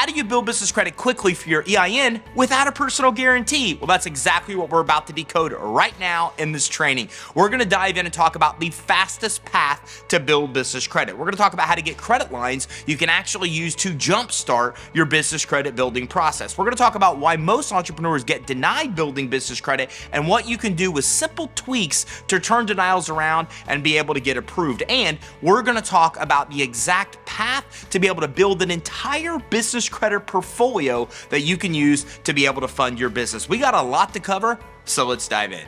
do you build business credit quickly for your EIN without a personal guarantee? Well, that's exactly what we're about to decode right now in this training. We're going to dive in and talk about the fastest path to build business credit. We're going to talk about how to get credit lines you can actually use to jumpstart your business credit building process. We're going to talk about why most entrepreneurs get denied building business credit and what you can do with simple tweaks to turn denials around and be able to get approved. And we're going to talk about the exact path to be able to build an entire business credit portfolio that you can use to be able to fund your business. We got a lot to cover, so let's dive in.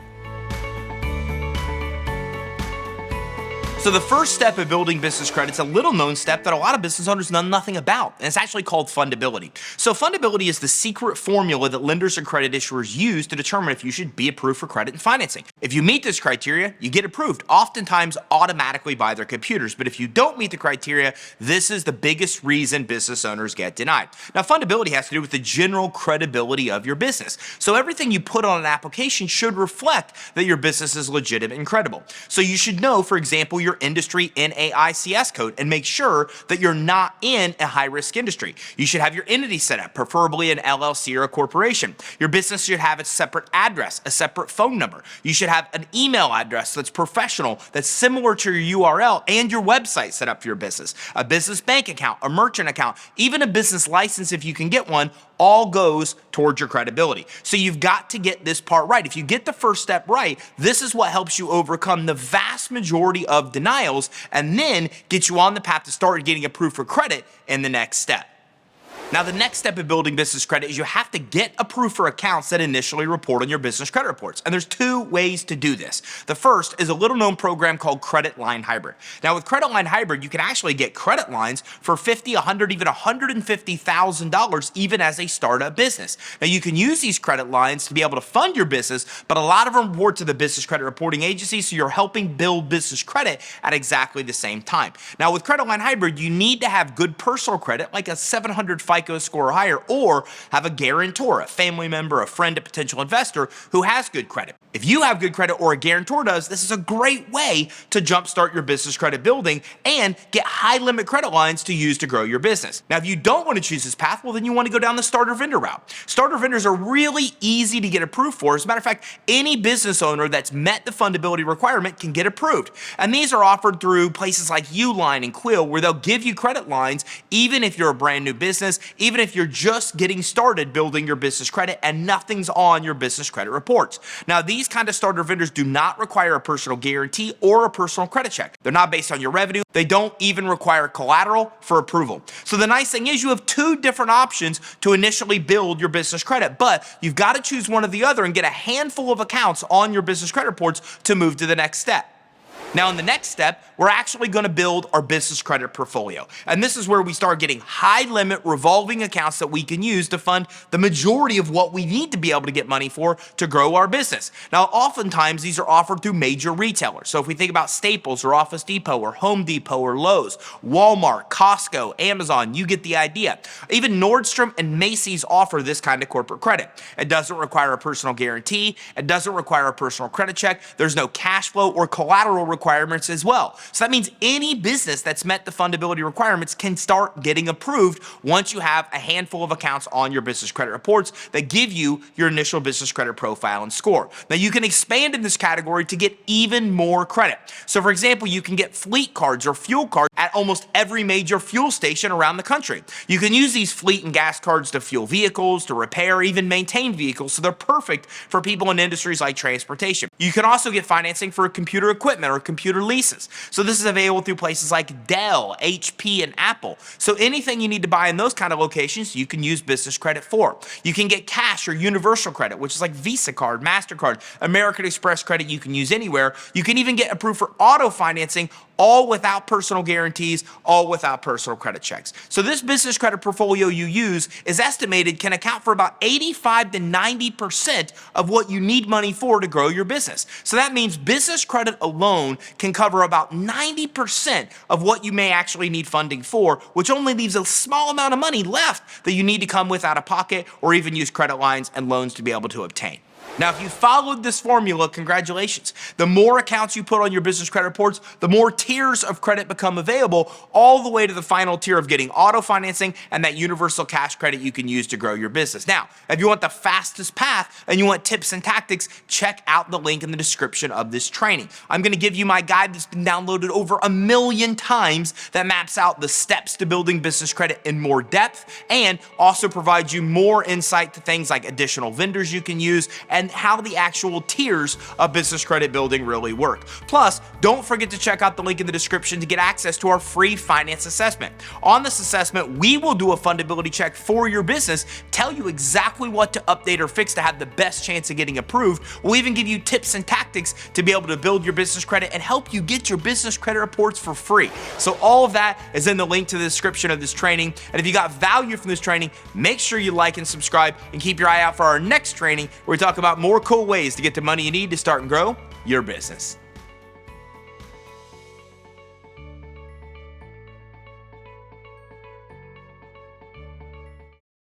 So the first step of building business credit is a little known step that a lot of business owners know nothing about, and it's actually called fundability. So fundability is the secret formula that lenders and credit issuers use to determine if you should be approved for credit and financing. If you meet this criteria, you get approved, oftentimes automatically by their computers. But if you don't meet the criteria, this is the biggest reason business owners get denied. Now, fundability has to do with the general credibility of your business. So everything you put on an application should reflect that your business is legitimate and credible. So you should know, for example, your industry NAICS code and make sure that you're not in a high-risk industry. You should have your entity set up, preferably an LLC or a corporation. Your business should have a separate address, a separate phone number. You should have an email address that's professional, that's similar to your URL and your website set up for your business. A business bank account, a merchant account, even a business license if you can get one, all goes towards your credibility. So you've got to get this part right. If you get the first step right, this is what helps you overcome the vast majority of denials and then get you on the path to start getting approved for credit in the next step. Now, the next step of building business credit is you have to get approved for accounts that initially report on your business credit reports. And there's two ways to do this. The first is a little known program called Credit Line Hybrid. Now, with Credit Line Hybrid, you can actually get credit lines for $50,000, $100,000, even $150,000 even as a startup business. Now, you can use these credit lines to be able to fund your business, but a lot of them report to the business credit reporting agency, so you're helping build business credit at exactly the same time. Now, with Credit Line Hybrid, you need to have good personal credit, like a 700 FICO score or higher, or have a guarantor, a family member, a friend, a potential investor who has good credit. If you have good credit or a guarantor does, this is a great way to jumpstart your business credit building and get high limit credit lines to use to grow your business. Now, if you don't want to choose this path, well, then you want to go down the starter vendor route. Starter vendors are really easy to get approved for. As a matter of fact, any business owner that's met the fundability requirement can get approved. And these are offered through places like Uline and Quill, where they'll give you credit lines even if you're a brand new business, even if you're just getting started building your business credit and nothing's on your business credit reports. Now, these kind of starter vendors do not require a personal guarantee or a personal credit check. They're not based on your revenue. They don't even require collateral for approval. So the nice thing is you have two different options to initially build your business credit, but you've got to choose one or the other and get a handful of accounts on your business credit reports to move to the next step. Now, in the next step, we're actually going to build our business credit portfolio. And this is where we start getting high limit revolving accounts that we can use to fund the majority of what we need to be able to get money for to grow our business. Now, oftentimes these are offered through major retailers. So if we think about Staples or Office Depot or Home Depot or Lowe's, Walmart, Costco, Amazon, you get the idea. Even Nordstrom and Macy's offer this kind of corporate credit. It doesn't require a personal guarantee. It doesn't require a personal credit check. There's no cash flow or collateral requirements as well. So that means any business that's met the fundability requirements can start getting approved once you have a handful of accounts on your business credit reports that give you your initial business credit profile and score. Now, you can expand in this category to get even more credit. So for example, you can get fleet cards or fuel cards at almost every major fuel station around the country. You can use these fleet and gas cards to fuel vehicles, to repair, even maintain vehicles. So they're perfect for people in industries like transportation. You can also get financing for computer equipment or computer leases. So this is available through places like Dell, HP, and Apple. So anything you need to buy in those kind of locations, you can use business credit for. You can get cash or universal credit, which is like Visa card, MasterCard, American Express credit you can use anywhere. You can even get approved for auto financing, all without personal guarantees, all without personal credit checks. So this business credit portfolio you use is estimated can account for about 85 to 90% of what you need money for to grow your business. So that means business credit alone can cover about 90% of what you may actually need funding for, which only leaves a small amount of money left that you need to come with out of pocket or even use credit lines and loans to be able to obtain. Now, if you followed this formula, congratulations. The more accounts you put on your business credit reports, the more tiers of credit become available, all the way to the final tier of getting auto financing and that universal cash credit you can use to grow your business. Now, if you want the fastest path and you want tips and tactics, check out the link in the description of this training. I'm going to give you my guide that's been downloaded over 1 million times that maps out the steps to building business credit in more depth and also provides you more insight to things like additional vendors you can use and how the actual tiers of business credit building really work. Plus, don't forget to check out the link in the description to get access to our free finance assessment. On this assessment, we will do a fundability check for your business, tell you exactly what to update or fix to have the best chance of getting approved. We'll even give you tips and tactics to be able to build your business credit and help you get your business credit reports for free. So all of that is in the link to the description of this training. And if you got value from this training, make sure you like and subscribe and keep your eye out for our next training where we talk about more cool ways to get the money you need to start and grow your business.